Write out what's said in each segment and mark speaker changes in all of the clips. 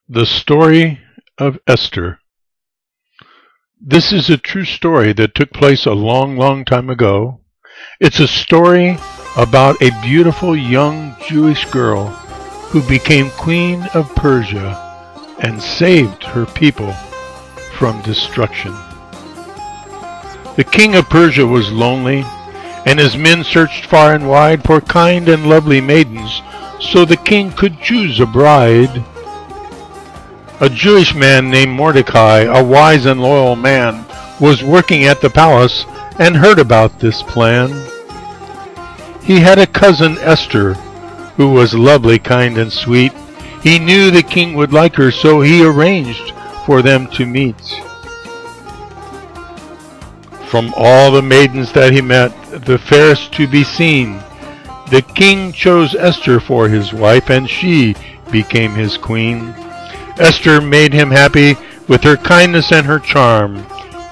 Speaker 1: The Story of Esther. This is a true story that took place a long time ago. It's a story about a beautiful young Jewish girl who became queen of Persia and saved her people from destruction. The king of Persia was lonely, and his men searched far and wide for kind and lovely maidens so the king could choose a bride. A Jewish man named Mordecai, a wise and loyal man, was working at the palace and heard about this plan. He had a cousin, Esther, who was lovely, kind, and sweet. He knew the king would like her, so he arranged for them to meet. From all the maidens that he met, the fairest to be seen, the king chose Esther for his wife, and she became his queen. Esther made him happy with her kindness and her charm.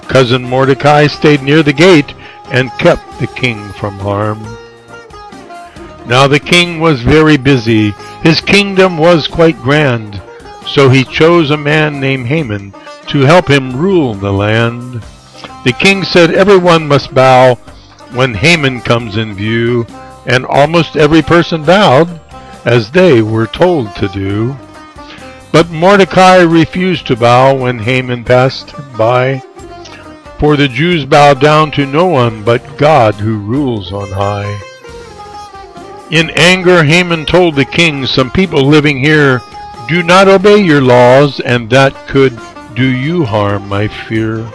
Speaker 1: Cousin Mordecai stayed near the gate and kept the king from harm. Now the king was very busy. His kingdom was quite grand, so he chose a man named Haman to help him rule the land. The king said everyone must bow when Haman comes in view, and almost every person bowed, as they were told to do. But Mordecai refused to bow when Haman passed by, for the Jews bow down to no one but God who rules on high. In anger, Haman told the king, "Some people living here do not obey your laws, and that could do you harm, I fear."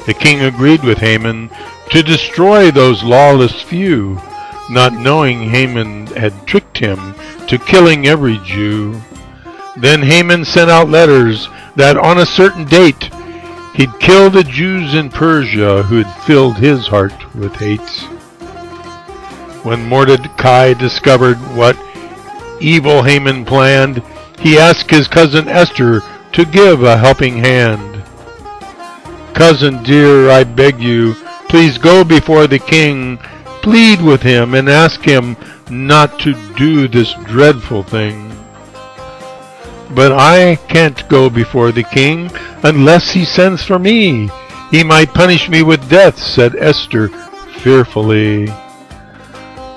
Speaker 1: The king agreed with Haman to destroy those lawless few, not knowing Haman had tricked him to killing every Jew. Then Haman sent out letters that on a certain date he'd kill the Jews in Persia who'd filled his heart with hate. When Mordecai discovered what evil Haman planned, he asked his cousin Esther to give a helping hand. "Cousin dear, I beg you, please go before the king, plead with him and ask him not to do this dreadful thing." "But I can't go before the king unless he sends for me. He might punish me with death," said Esther fearfully.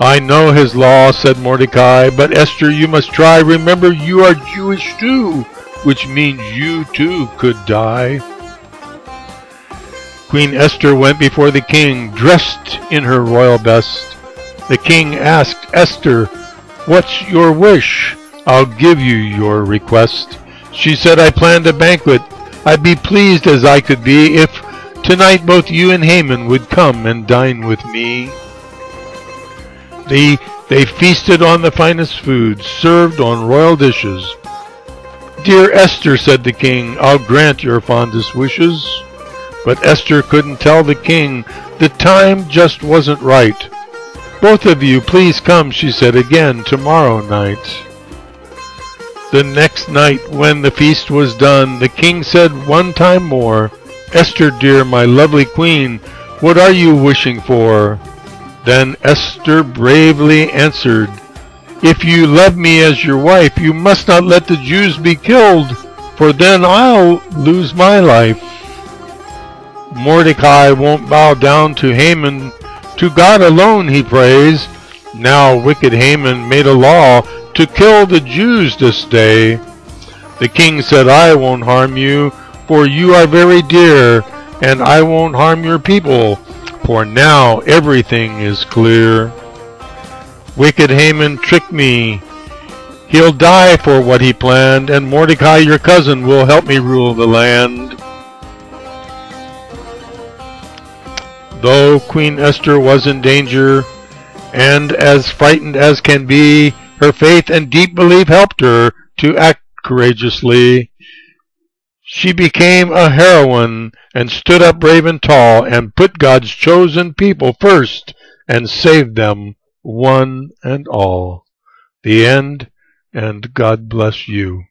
Speaker 1: "I know his law," said Mordecai, "but Esther, you must try. Remember, you are Jewish too, which means you too could die." Queen Esther went before the king, dressed in her royal best. The king asked Esther, "What's your wish? I'll give you your request." She said, "I planned a banquet. I'd be pleased as I could be if tonight both you and Haman would come and dine with me." They feasted on the finest food, served on royal dishes. "Dear Esther," said the king, "I'll grant your fondest wishes." But Esther couldn't tell the king. The time just wasn't right. "Both of you, please come," she said again, "tomorrow night." The next night, when the feast was done, the king said one time more, "Esther, dear, my lovely queen, what are you wishing for?" Then Esther bravely answered, "If you love me as your wife, you must not let the Jews be killed, for then I'll lose my life." Mordecai won't bow down to Haman. To God alone he prays. Now wicked Haman made a law to kill the Jews this day. The king said, "I won't harm you, for you are very dear, and I won't harm your people, for now everything is clear. Wicked Haman tricked me. He'll die for what he planned, and Mordecai, your cousin, will help me rule the land." Though Queen Esther was in danger, and as frightened as can be, her faith and deep belief helped her to act courageously. She became a heroine and stood up brave and tall and put God's chosen people first and saved them one and all. The end, and God bless you.